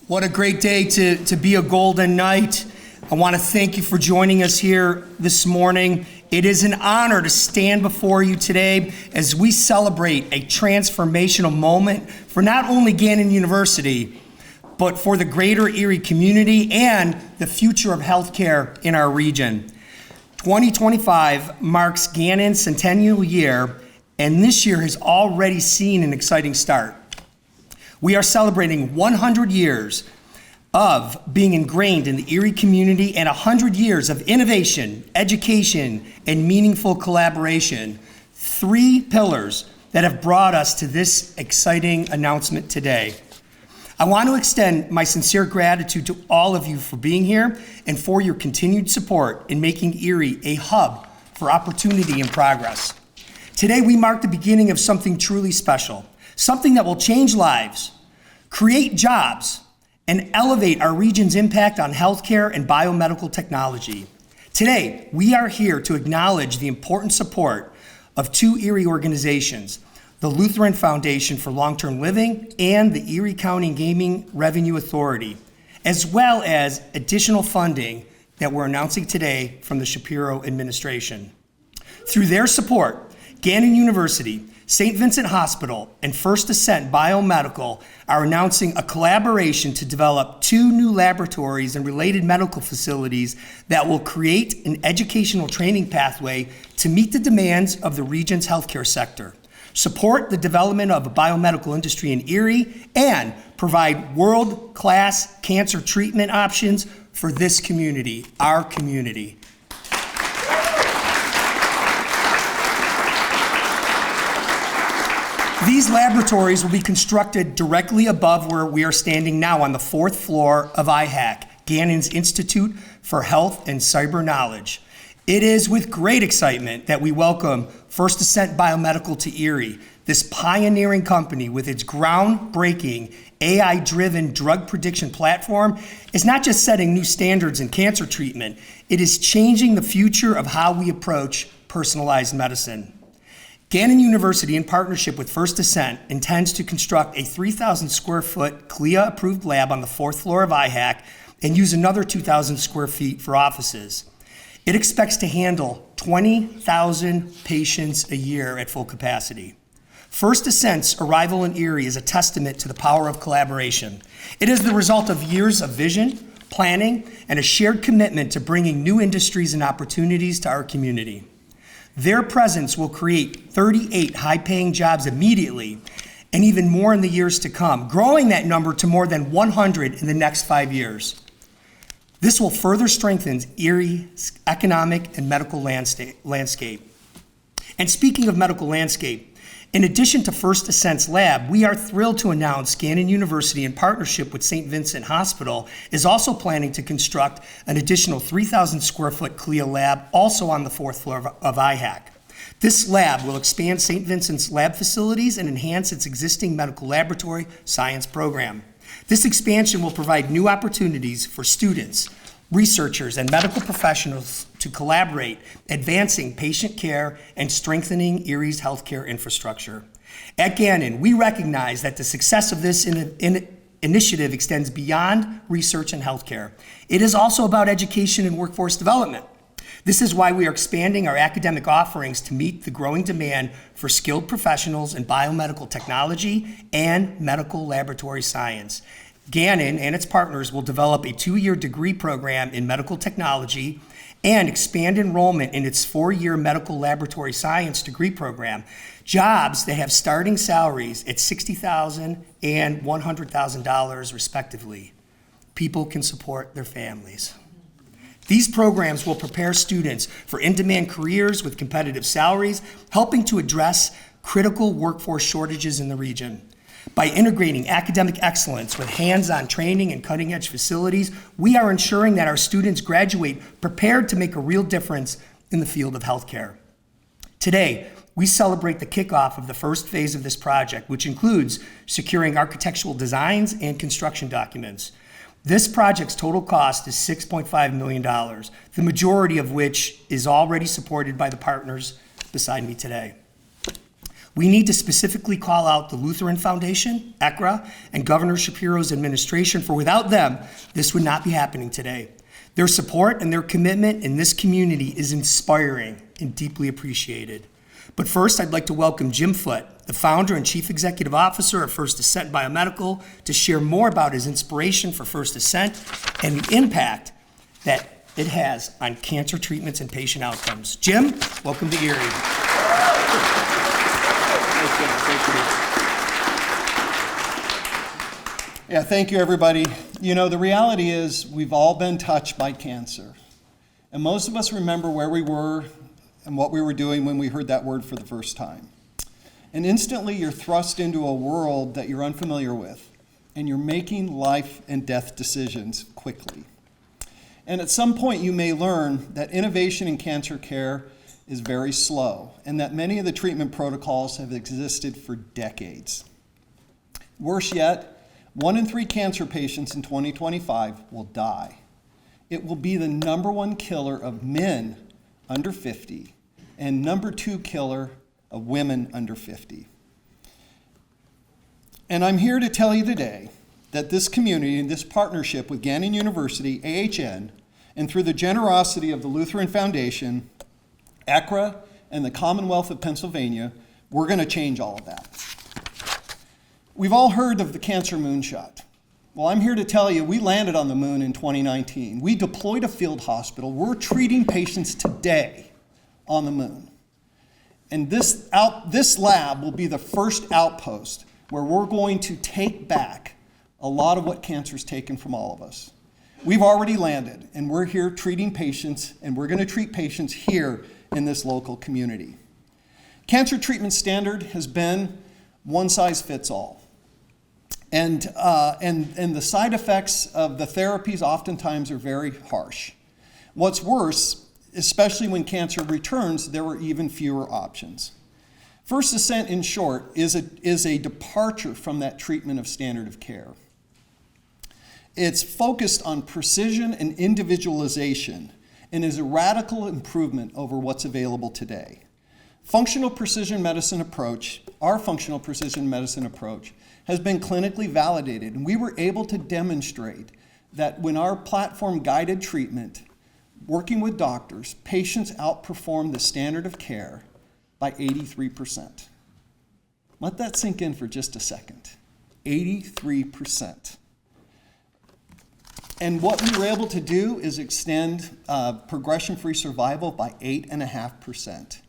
What a great day to be a Golden Knight. I want to thank you for joining us here this morning. It is an honor to stand before you today as we celebrate a transformational moment for not only Gannon University, but for the greater Erie community and the future of healthcare in our region. 2025 marks Gannon's centennial year, and this year has already seen an exciting start. We are celebrating 100 years of being ingrained in the Erie community and 100 years of innovation, education, and meaningful collaboration. 3 pillars that have brought us to this exciting announcement today. I want to extend my sincere gratitude to all of you for being here and for your continued support in making Erie a hub for opportunity and progress. Today we mark the beginning of something truly special, something that will change lives, create jobs, and elevate our region's impact on healthcare and biomedical technology. Today, we are here to acknowledge the important support of 2 Erie organizations, the Lutheran Foundation for Long-Term Living and the Erie County Gaming Revenue Authority, as well as additional funding that we're announcing today from the Shapiro administration. Through their support, Gannon University, St. Vincent Hospital, and First Ascent Biomedical are announcing a collaboration to develop 2 new laboratories and related medical facilities that will create an educational training pathway to meet the demands of the region's healthcare sector, support the development of a biomedical industry in Erie, and provide world-class cancer treatment options for this community, our community. These laboratories will be constructed directly above where we are standing now on the 4th floor of IHAC, Gannon's Institute for Health and Cyber Knowledge. It is with great excitement that we welcome First Ascent Biomedical to Erie. This pioneering company with its groundbreaking AI-driven drug prediction platform is not just setting new standards in cancer treatment, it is changing the future of how we approach personalized medicine. Gannon University, in partnership with First Ascent, intends to construct a 3,000 square foot CLIA-approved lab on the 4th floor of IHAC and use another 2,000 square feet for offices. It expects to handle 20,000 patients a year at full capacity. First Ascent's arrival in Erie is a testament to the power of collaboration. It is the result of years of vision, planning, and a shared commitment to bringing new industries and opportunities to our community. Their presence will create 38 high-paying jobs immediately and even more in the years to come, growing that number to more than 100 in the next 5 years. This will further strengthen Erie's economic and medical landscape. And speaking of medical landscape, in addition to First Ascent's lab, we are thrilled to announce Gannon University, in partnership with St. Vincent Hospital, is also planning to construct an additional 3,000 square foot CLIA lab, also on the 4th floor of IHAC. This lab will expand St. Vincent's lab facilities and enhance its existing medical laboratory science program. This expansion will provide new opportunities for students, researchers, and medical professionals to collaborate, advancing patient care and strengthening Erie's healthcare infrastructure. At Gannon, we recognize that the success of this initiative extends beyond research and healthcare. It is also about education and workforce development. This is why we are expanding our academic offerings to meet the growing demand for skilled professionals in biomedical technology and medical laboratory science. Gannon and its partners will develop a 2-year degree program in medical technology and expand enrollment in its 4-year medical laboratory science degree program. Jobs that have starting salaries at $60,000 and $100,000 respectively. People can support their families. These programs will prepare students for in-demand careers with competitive salaries, helping to address critical workforce shortages in the region. By integrating academic excellence with hands-on training and cutting-edge facilities, we are ensuring that our students graduate prepared to make a real difference in the field of healthcare. Today, we celebrate the kickoff of the first phase of this project, which includes securing architectural designs and construction documents. This project's total cost is $6.5 million, the majority of which is already supported by the partners beside me today. We need to specifically call out the Lutheran Foundation, ECRA, and Governor Shapiro's administration, for without them, this would not be happening today. Their support and their commitment in this community is inspiring and deeply appreciated. But first, I'd like to welcome Jim Foote, the founder and chief executive officer of First Ascent Biomedical, to share more about his inspiration for First Ascent and the impact that it has on cancer treatments and patient outcomes. Jim, welcome to Erie. Yeah, thank you, everybody. You know, the reality is we've all been touched by cancer. And most of us remember where we were and what we were doing when we heard that word for the first time. And instantly you're thrust into a world that you're unfamiliar with, and you're making life and death decisions quickly. And at some point you may learn that innovation in cancer care is very slow, and that many of the treatment protocols have existed for decades. Worse yet, 1 in 3 cancer patients in 2025 will die. It will be the #1 killer of men under 50 and #2 killer of women under 50. And I'm here to tell you today that this community and this partnership with Gannon University, AHN, and through the generosity of the Lutheran Foundation, ECRA, and the Commonwealth of Pennsylvania, we're going to change all of that. We've all heard of the cancer moonshot. Well, I'm here to tell you, we landed on the moon in 2019. We deployed a field hospital. We're treating patients today on the moon. And this lab will be the first outpost where we're going to take back a lot of what cancer's taken from all of us. We've already landed, and we're here treating patients, and we're going to treat patients here in this local community. Cancer treatment standard has been one size fits all. And the side effects of the therapies oftentimes are very harsh. What's worse, especially when cancer returns, there were even fewer options. First Ascent, in short, is a departure from that treatment of standard of care. It's focused on precision and individualization and is a radical improvement over what's available today. Functional precision medicine approach, our functional precision medicine approach, has been clinically validated, and we were able to demonstrate that when our platform guided treatment, working with doctors, patients outperform the standard of care by 83%. Let that sink in for just a second. 83%. And what we were able to do is extend progression-free survival by 8.5%.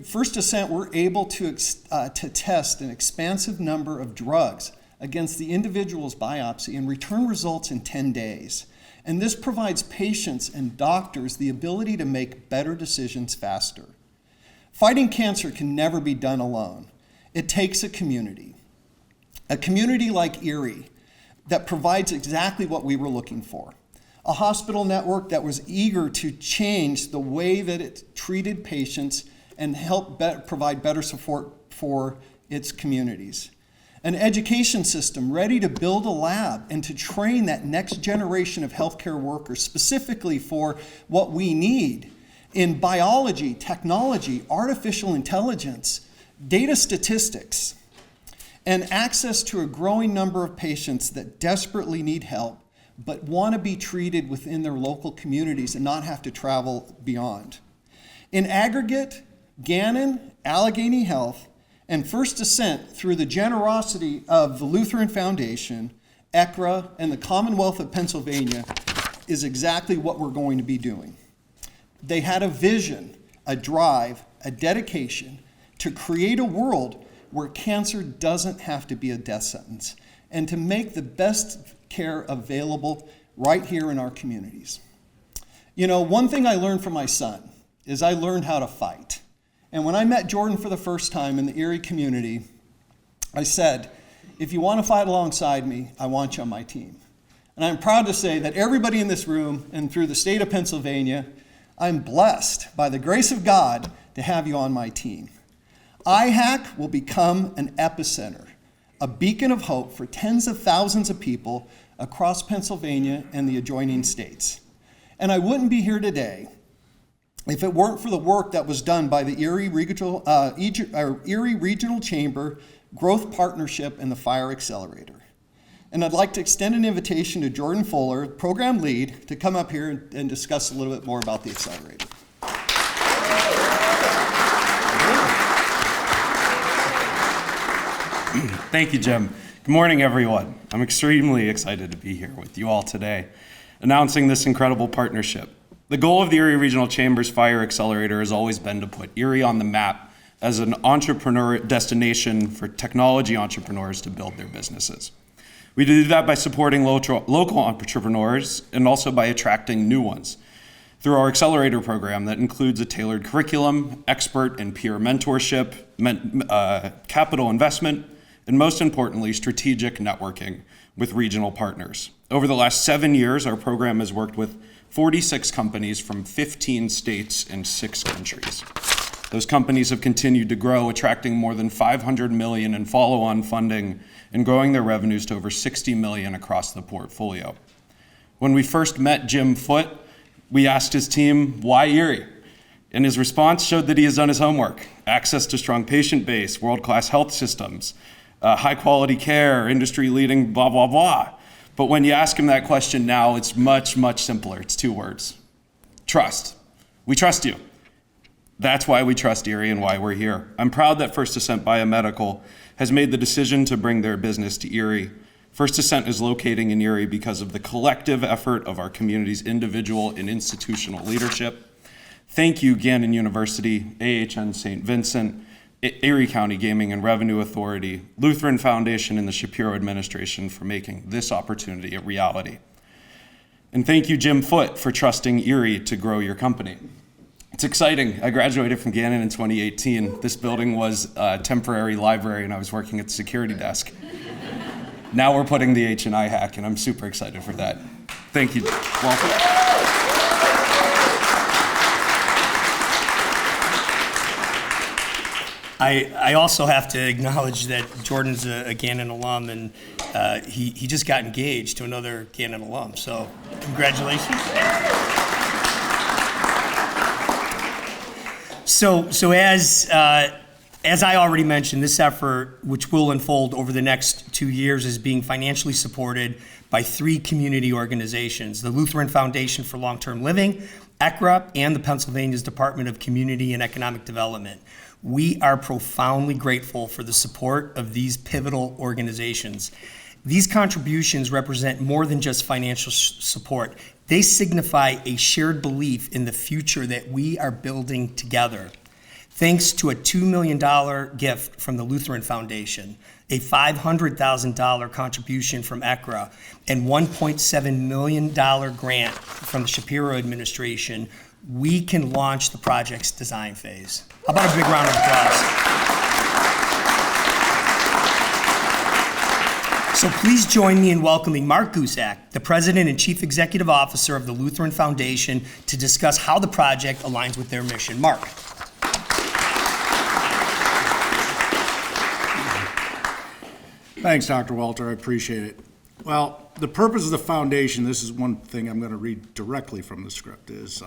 First Ascent, we're able to test an expansive number of drugs against the individual's biopsy and return results in 10 days. And this provides patients and doctors the ability to make better decisions faster. Fighting cancer can never be done alone. It takes a community like Erie that provides exactly what we were looking for. A hospital network that was eager to change the way that it treated patients and help provide better support for its communities. An education system ready to build a lab and to train that next generation of healthcare workers specifically for what we need in biology, technology, artificial intelligence, data statistics, and access to a growing number of patients that desperately need help but want to be treated within their local communities and not have to travel beyond. In aggregate, Gannon, Allegheny Health, and First Ascent, through the generosity of the Lutheran Foundation, ECRA, and the Commonwealth of Pennsylvania, is exactly what we're going to be doing. They had a vision, a drive, a dedication to create a world where cancer doesn't have to be a death sentence, and to make the best care available right here in our communities. You know, one thing I learned from my son is I learned how to fight. And when I met Jordan for the first time in the Erie community, I said, if you want to fight alongside me, I want you on my team. And I'm proud to say that everybody in this room and through the state of Pennsylvania, I'm blessed by the grace of God to have you on my team. IHAC will become an epicenter, a beacon of hope for tens of thousands of people across Pennsylvania and the adjoining states. And I wouldn't be here today if it weren't for the work that was done by the Erie Regional Chamber Growth Partnership and the Fire Accelerator. And I'd like to extend an invitation to Jordan Fuller, program lead, to come up here and discuss a little bit more about the accelerator. Thank you, Jim. Good morning, everyone. I'm extremely excited to be here with you all today, announcing this incredible partnership. The goal of the Erie Regional Chamber's Fire Accelerator has always been to put Erie on the map as an entrepreneur destination for technology entrepreneurs to build their businesses. We do that by supporting local entrepreneurs and also by attracting new ones through our accelerator program that includes a tailored curriculum, expert and peer mentorship, capital investment, and most importantly, strategic networking with regional partners. Over the last 7 years, our program has worked with 46 companies from 15 states and 6 countries. Those companies have continued to grow, attracting more than $500 million in follow-on funding and growing their revenues to over $60 million across the portfolio. When we first met Jim Foote, we asked his team, why Erie? And his response showed that he has done his homework. Access to strong patient base, world-class health systems, high-quality care, industry-leading blah, blah, blah. But when you ask him that question now, it's much, much simpler. It's 2 words. Trust. We trust you. That's why we trust Erie and why we're here. I'm proud that First Ascent Biomedical has made the decision to bring their business to Erie. First Ascent is locating in Erie because of the collective effort of our community's individual and institutional leadership. Thank you, Gannon University, AHN St. Vincent, Erie County Gaming and Revenue Authority, Lutheran Foundation, and the Shapiro administration for making this opportunity a reality. And thank you, Jim Foote, for trusting Erie to grow your company. It's exciting. I graduated from Gannon in 2018. This building was a temporary library and I was working at the security desk. Now we're putting the H in IHAC and I'm super excited for that. Thank you. Welcome. I also have to acknowledge that Jordan's a Gannon alum, and he just got engaged to another Gannon alum, so congratulations. So as I already mentioned, this effort, which will unfold over the next 2 years, is being financially supported by 3 community organizations: the Lutheran Foundation for Long-Term Living, ECRA, and the Pennsylvania's Department of Community and Economic Development. We are profoundly grateful for the support of these pivotal organizations. These contributions represent more than just financial support. They signify a shared belief in the future that we are building together. Thanks to a $2 million gift from the Lutheran Foundation, a $500,000 contribution from ECRA, and $1.7 million grant from the Shapiro administration, we can launch the project's design phase. How about a big round of applause? So please join me in welcoming Mark Gusak, the President and Chief Executive Officer of the Lutheran Foundation, to discuss how the project aligns with their mission. Mark. Thanks, Dr. Walter. I appreciate it. Well, the purpose of the foundation, this is one thing I'm going to read directly from the script, is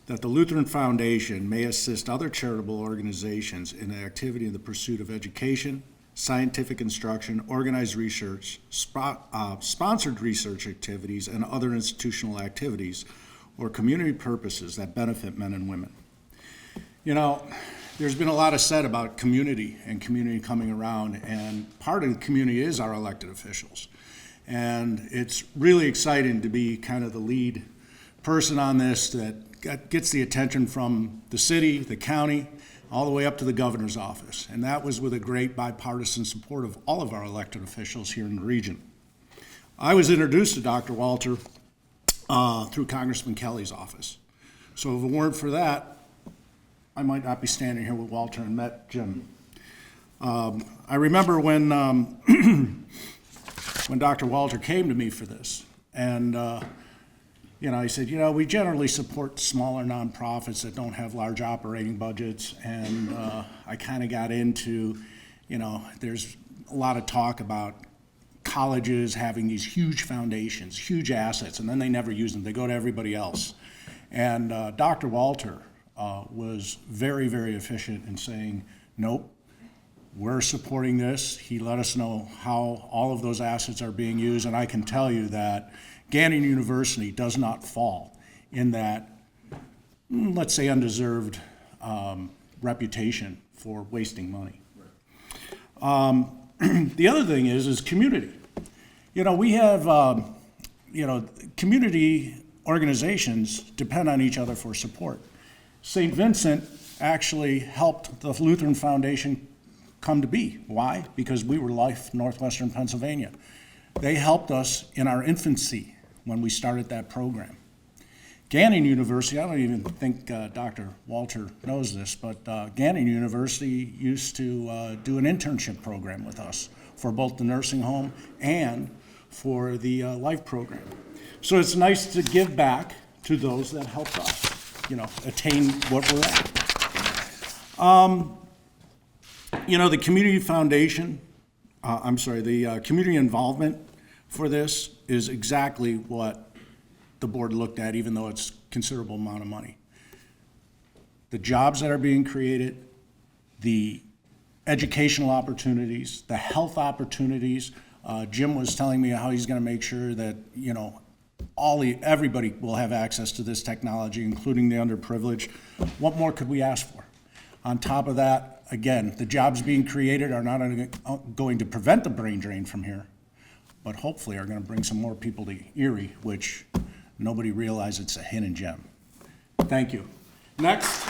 that the Lutheran Foundation may assist other charitable organizations in the activity in the pursuit of education, scientific instruction, organized research, sponsored research activities, and other institutional activities or community purposes that benefit men and women. You know, there's been a lot of said about community and community coming around, and part of the community is our elected officials. And it's really exciting to be kind of the lead person on this that gets the attention from the city, the county, all the way up to the governor's office. And that was with a great bipartisan support of all of our elected officials here in the region. I was introduced to Dr. Walter through Congressman Kelly's office. So if it weren't for that, I might not be standing here with Walter and met Jim. I remember when when Dr. Walter came to me for this, and he said, we generally support smaller nonprofits that don't have large operating budgets, and I kind of got into, there's a lot of talk about colleges having these huge foundations, huge assets, and then they never use them. They go to everybody else. And Dr. Walter was very, very efficient in saying, nope, we're supporting this. He let us know how all of those assets are being used, and I can tell you that Gannon University does not fall in that, let's say, undeserved reputation for wasting money. The other thing is community. We have, community organizations depend on each other for support. St. Vincent actually helped the Lutheran Foundation come to be. Why? Because we were Life Northwestern Pennsylvania. They helped us in our infancy when we started that program. Gannon University, I don't even think Dr. Walter knows this, but Gannon University used to do an internship program with us for both the nursing home and for the life program. So it's nice to give back to those that helped us, attain what we're at. The community foundation, the community involvement for this is exactly what the board looked at, even though it's a considerable amount of money. The jobs that are being created, the educational opportunities, the health opportunities. Jim was telling me how he's going to make sure that everybody will have access to this technology, including the underprivileged. What more could we ask for? On top of that, again, the jobs being created are not going to prevent the brain drain from here, but hopefully are going to bring some more people to Erie, which nobody realizes it's a hidden gem. Thank you. Next.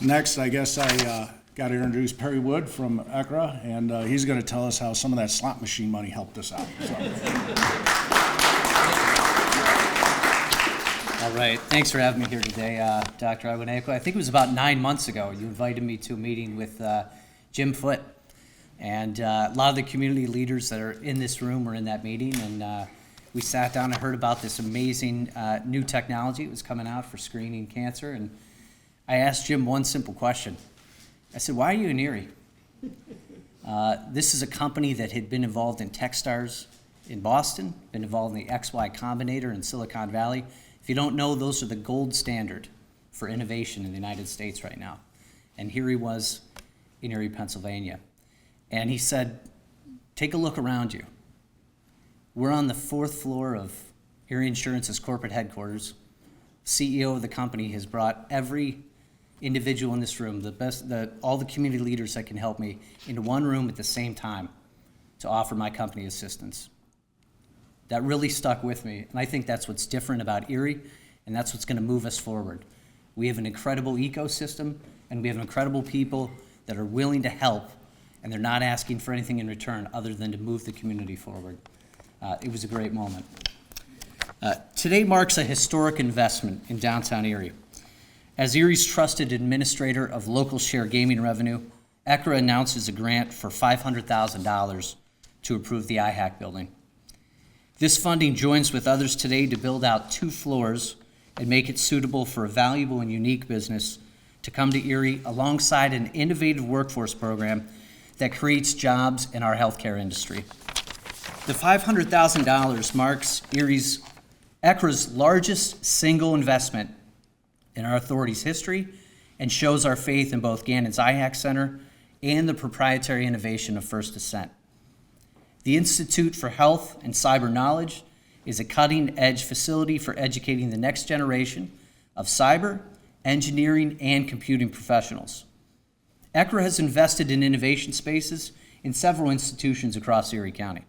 Next, I guess I got to introduce Perry Wood from ECRA, and he's going to tell us how some of that slot machine money helped us out. So. All right, thanks for having me here today, Dr. Iwaneko. I think it was about 9 months ago you invited me to a meeting with Jim Foote, and a lot of the community leaders that are in this room were in that meeting, and we sat down and heard about this amazing new technology that was coming out for screening cancer, and I asked Jim one simple question. I said, why are you in Erie? This is a company that had been involved in Techstars in Boston, been involved in the XY Combinator in Silicon Valley. If you don't know, those are the gold standard for innovation in the United States right now. And here he was in Erie, Pennsylvania. And he said, take a look around you. We're on the 4th floor of Erie Insurance's corporate headquarters. CEO of the company has brought every individual in this room, all the community leaders that can help me, into one room at the same time to offer my company assistance. That really stuck with me, and I think that's what's different about Erie, and that's what's going to move us forward. We have an incredible ecosystem, and we have incredible people that are willing to help, and they're not asking for anything in return other than to move the community forward. It was a great moment. Today marks a historic investment in downtown Erie. As Erie's trusted administrator of local share gaming revenue, ECRA announces a grant for $500,000 to improve the IHAC building. This funding joins with others today to build out 2 floors and make it suitable for a valuable and unique business to come to Erie alongside an innovative workforce program that creates jobs in our healthcare industry. The $500,000 marks ECRA's largest single investment in our authority's history and shows our faith in both Gannon's IHAC Center and the proprietary innovation of First Ascent. The Institute for Health and Cyber Knowledge is a cutting-edge facility for educating the next generation of cyber, engineering, and computing professionals. ECRA has invested in innovation spaces in several institutions across Erie County,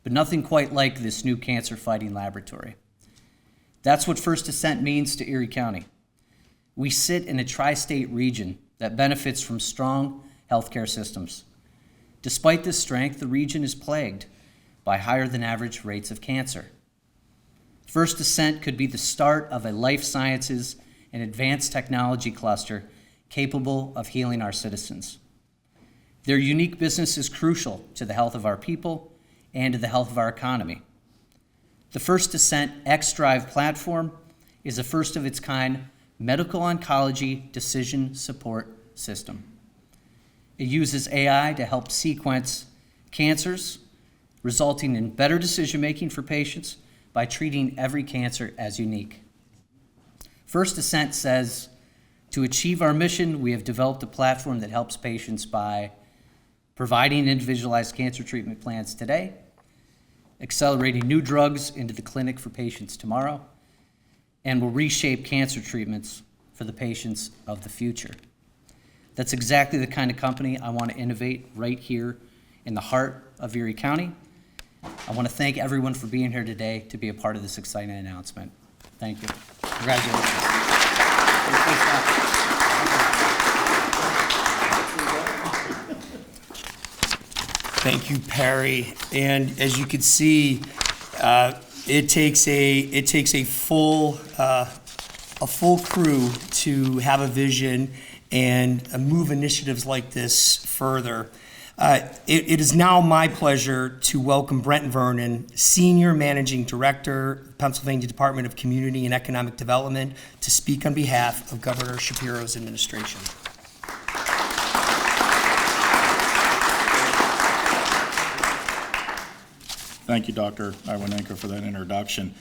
but nothing quite like this new cancer-fighting laboratory. That's what First Ascent means to Erie County. We sit in a tri-state region that benefits from strong healthcare systems. Despite this strength, the region is plagued by higher than average rates of cancer. First Ascent could be the start of a life sciences and advanced technology cluster capable of healing our citizens. Their unique business is crucial to the health of our people and to the health of our economy. The First Ascent X-Drive platform is a first of its kind medical oncology decision support system. It uses AI to help sequence cancers resulting in better decision-making for patients by treating every cancer as unique. First Ascent says, to achieve our mission, we have developed a platform that helps patients by providing individualized cancer treatment plans today, accelerating new drugs into the clinic for patients tomorrow, and will reshape cancer treatments for the patients of the future. That's exactly the kind of company I want to innovate right here in the heart of Erie County. I want to thank everyone for being here today to be a part of this exciting announcement. Thank you. Congratulations. Thank you, Perry. And as you can see, it takes a full crew to have a vision and move initiatives like this further. It is now my pleasure to welcome Brent Vernon, Senior Managing Director, Pennsylvania Department of Community and Economic Development, to speak on behalf of Governor Shapiro's administration. Thank you, Dr. Iwanenko, for that introduction.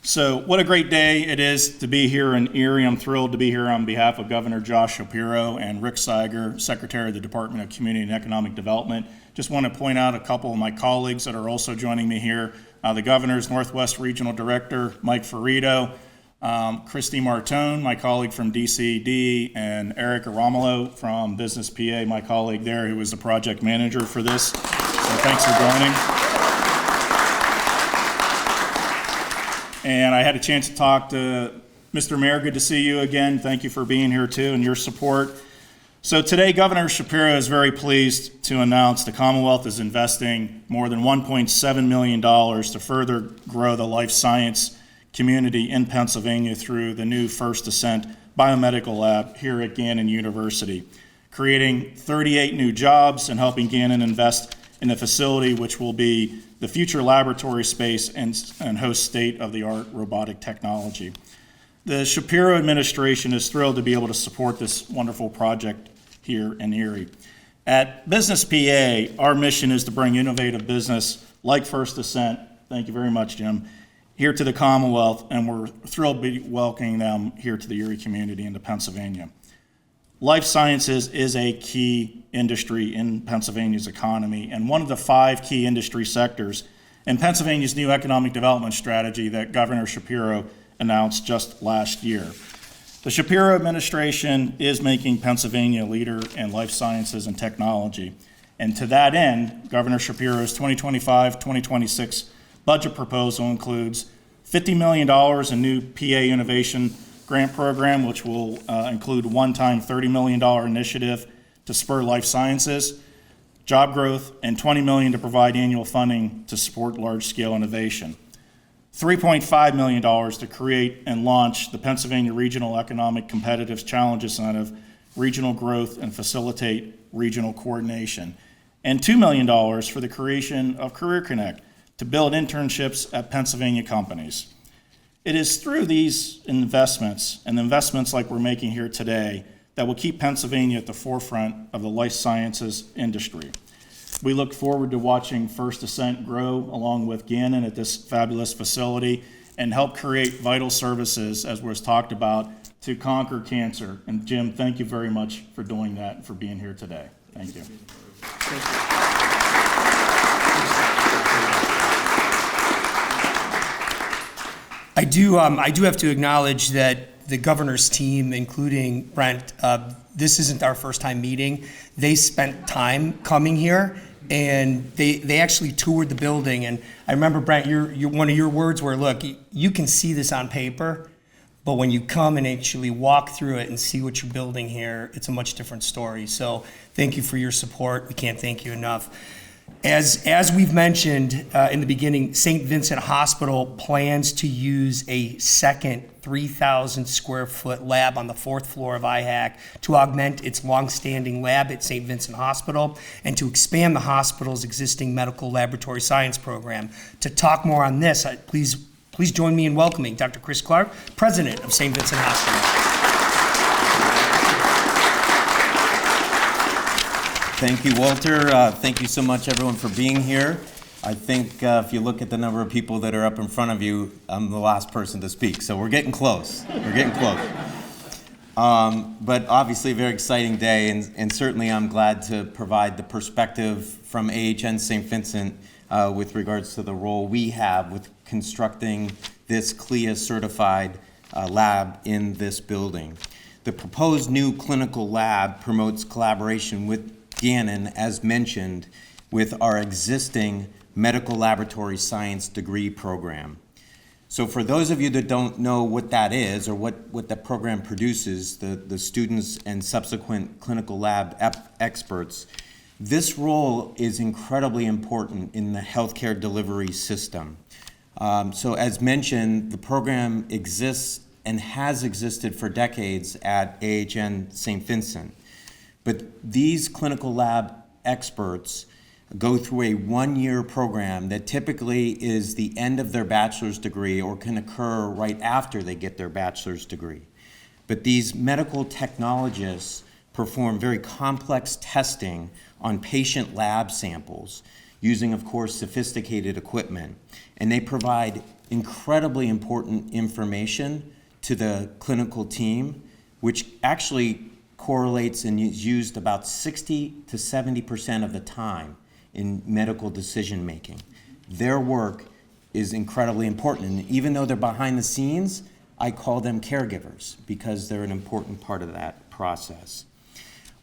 So what a great day it is to be here in Erie. I'm thrilled to be here on behalf of Governor Josh Shapiro and Rick Seiger, Secretary of the Department of Community and Economic Development. Just want to point out a couple of my colleagues that are also joining me here. The Governor's Northwest Regional Director, Mike Ferrito, Christy Martone, my colleague from DCD, and Erica Romolo from Business PA, my colleague there, who was the project manager for this. So thanks for joining. And I had a chance to talk to Mr. Mayor. Good to see you again. Thank you for being here too and your support. So today, Governor Shapiro is very pleased to announce the Commonwealth is investing more than $1.7 million to further grow the life science community in Pennsylvania through the new First Ascent Biomedical Lab here at Gannon University, creating 38 new jobs and helping Gannon invest in a facility which will be the future laboratory space and host state-of-the-art robotic technology. The Shapiro administration is thrilled to be able to support this wonderful project here in Erie. At Business PA, our mission is to bring innovative business like First Ascent, thank you very much, Jim, here to the Commonwealth, and we're thrilled to be welcoming them here to the Erie community and to Pennsylvania. Life sciences is a key industry in Pennsylvania's economy and one of the 5 key industry sectors in Pennsylvania's new economic development strategy that Governor Shapiro announced just last year. The Shapiro administration is making Pennsylvania a leader in life sciences and technology. And to that end, Governor Shapiro's 2025-2026 budget proposal includes $50 million in new PA innovation grant program, which will include a one-time $30 million initiative to spur life sciences, job growth, and $20 million to provide annual funding to support large-scale innovation. $3.5 million to create and launch the Pennsylvania Regional Economic Competitiveness Challenge Incentive, regional growth, and facilitate regional coordination. And $2 million for the creation of Career Connect to build internships at Pennsylvania companies. It is through these investments, and investments like we're making here today, that will keep Pennsylvania at the forefront of the life sciences industry. We look forward to watching First Ascent grow along with Gannon at this fabulous facility and help create vital services, as was talked about, to conquer cancer. And Jim, thank you very much for doing that and for being here today. Thank you. I do have to acknowledge that the governor's team, including Brent, this isn't our first time meeting. They spent time coming here, and they actually toured the building. And I remember, Brent, one of your words were, look, you can see this on paper, but when you come and actually walk through it and see what you're building here, it's a much different story. So thank you for your support. We can't thank you enough. As we've mentioned in the beginning, St. Vincent Hospital plans to use a second 3,000 square foot lab on the 4th floor of IHAC to augment its longstanding lab at St. Vincent Hospital and to expand the hospital's existing medical laboratory science program. To talk more on this, please join me in welcoming Dr. Chris Clark, President of St. Vincent Hospital. Thank you, Walter. Thank you so much, everyone, for being here. I think if you look at the number of people that are up in front of you, I'm the last person to speak. So we're getting close. We're getting close. But obviously a very exciting day, and certainly I'm glad to provide the perspective from AHN St. Vincent with regards to the role we have with constructing this CLIA certified lab in this building. The proposed new clinical lab promotes collaboration with Gannon, as mentioned, with our existing medical laboratory science degree program. So for those of you that don't know what that is or what that program produces, the students and subsequent clinical lab experts, this role is incredibly important in the healthcare delivery system. So as mentioned, the program exists and has existed for decades at AHN St. Vincent. But these clinical lab experts go through a one-year program that typically is the end of their bachelor's degree or can occur right after they get their bachelor's degree. But these medical technologists perform very complex testing on patient lab samples using, of course, sophisticated equipment. And they provide incredibly important information to the clinical team, which actually correlates and is used about 60 to 70% of the time in medical decision making. Their work is incredibly important, and even though they're behind the scenes, I call them caregivers because they're an important part of that process.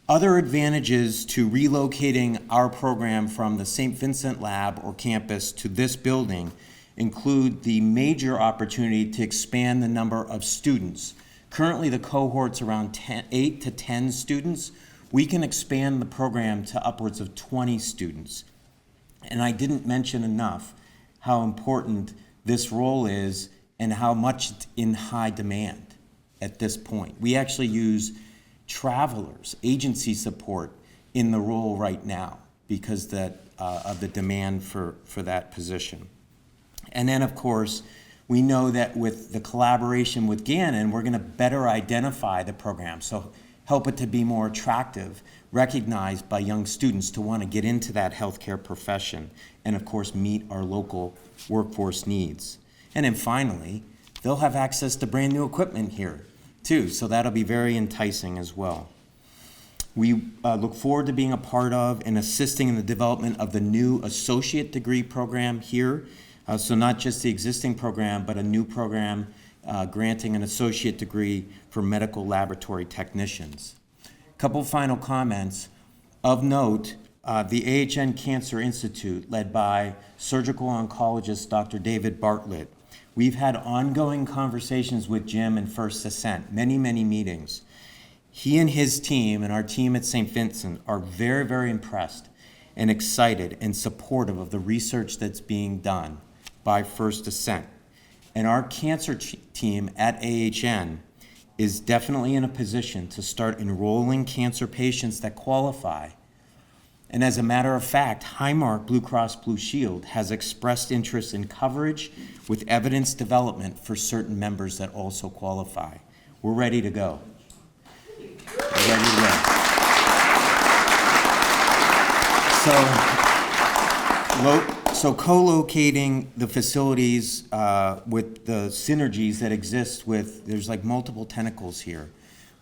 Other advantages to relocating our program from the St. Vincent lab or campus to this building include the major opportunity to expand the number of students. Currently the cohort's around 8 to 10 students. We can expand the program to upwards of 20 students. And I didn't mention enough how important this role is and how much it's in high demand at this point. We actually use travelers, agency support in the role right now because of the demand for that position. And then, of course, we know that with the collaboration with Gannon, we're going to better identify the program, so help it to be more attractive, recognized by young students to want to get into that healthcare profession, and of course meet our local workforce needs. And then finally, they'll have access to brand new equipment here too, so that'll be very enticing as well. We look forward to being a part of and assisting in the development of the new associate degree program here. So not just the existing program, but a new program granting an associate degree for medical laboratory technicians. A couple final comments. Of note, the AHN Cancer Institute, led by surgical oncologist Dr. David Bartlett. We've had ongoing conversations with Jim and First Ascent, many, many meetings. He and his team and our team at St. Vincent are very, very impressed and excited and supportive of the research that's being done by First Ascent. And our cancer team at AHN is definitely in a position to start enrolling cancer patients that qualify. And as a matter of fact, Highmark Blue Cross Blue Shield has expressed interest in coverage with evidence development for certain members that also qualify. We're ready to go. We're ready to go. So co-locating the facilities with the synergies that exist with, there's like multiple tentacles here,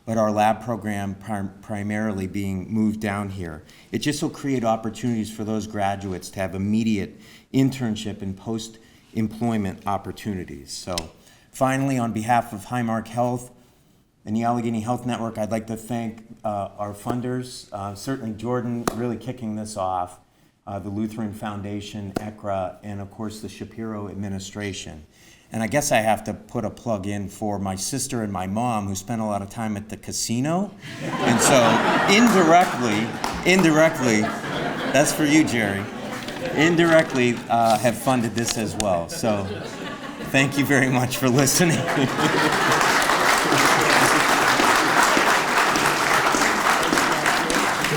but our lab program primarily being moved down here. It just will create opportunities for those graduates to have immediate internship and post-employment opportunities. So finally, on behalf of Highmark Health and the Allegheny Health Network, I'd like to thank our funders, certainly Jordan really kicking this off, the Lutheran Foundation, ECRA, and of course the Shapiro administration. And I guess I have to put a plug in for my sister and my mom, who spent a lot of time at the casino. And so indirectly, that's for you, Jerry, indirectly have funded this as well. So thank you very much for listening.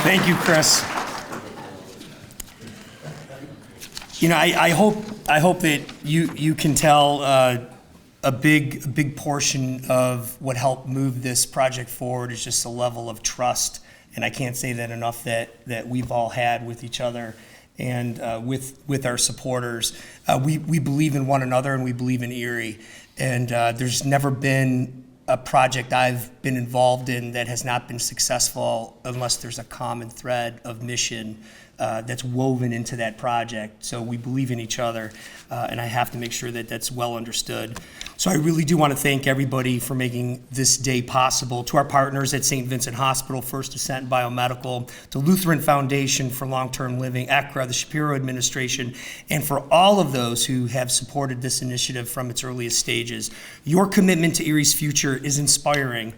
Thank you, Chris. You know, I hope that you can tell a big portion of what helped move this project forward is just a level of trust, and I can't say that enough, that we've all had with each other and with our supporters. We believe in one another and we believe in Erie. And there's never been a project I've been involved in that has not been successful unless there's a common thread of mission that's woven into that project. So we believe in each other, and I have to make sure that that's well understood. So I really do want to thank everybody for making this day possible. To our partners at St. Vincent Hospital, First Ascent Biomedical, the Lutheran Foundation for Long-Term Living, ECRA, the Shapiro administration, and for all of those who have supported this initiative from its earliest stages. Your commitment to Erie's future is inspiring.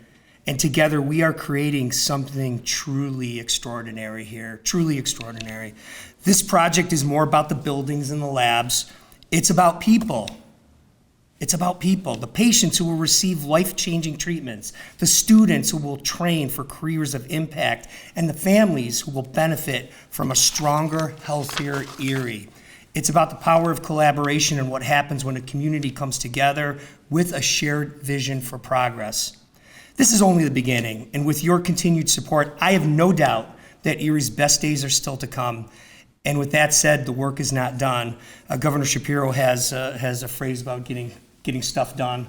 And together we are creating something truly extraordinary here, truly extraordinary. This project is more about the buildings and the labs. It's about people. It's about people, the patients who will receive life-changing treatments, the students who will train for careers of impact, and the families who will benefit from a stronger, healthier Erie. It's about the power of collaboration and what happens when a community comes together with a shared vision for progress. This is only the beginning, and with your continued support, I have no doubt that Erie's best days are still to come. And with that said, the work is not done. Governor Shapiro has a phrase about getting stuff done.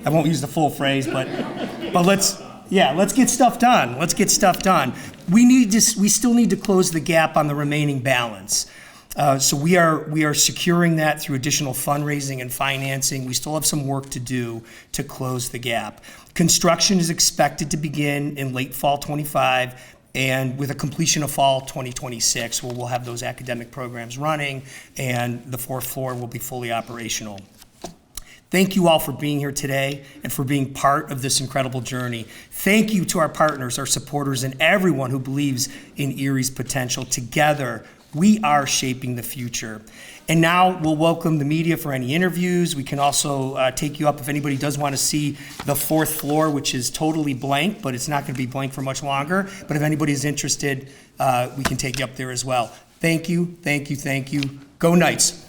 I won't use the full phrase, but let's get stuff done. Let's get stuff done. We still need to close the gap on the remaining balance. So we are securing that through additional fundraising and financing. We still have some work to do to close the gap. Construction is expected to begin in late fall 25 and with a completion of fall 2026, where we'll have those academic programs running and the fourth floor will be fully operational. Thank you all for being here today and for being part of this incredible journey. Thank you to our partners, our supporters, and everyone who believes in Erie's potential. Together, we are shaping the future. And now we'll welcome the media for any interviews. We can also take you up if anybody does want to see the fourth floor, which is totally blank, but it's not going to be blank for much longer. But if anybody's interested, we can take you up there as well. Thank you, thank you, thank you. Go Knights.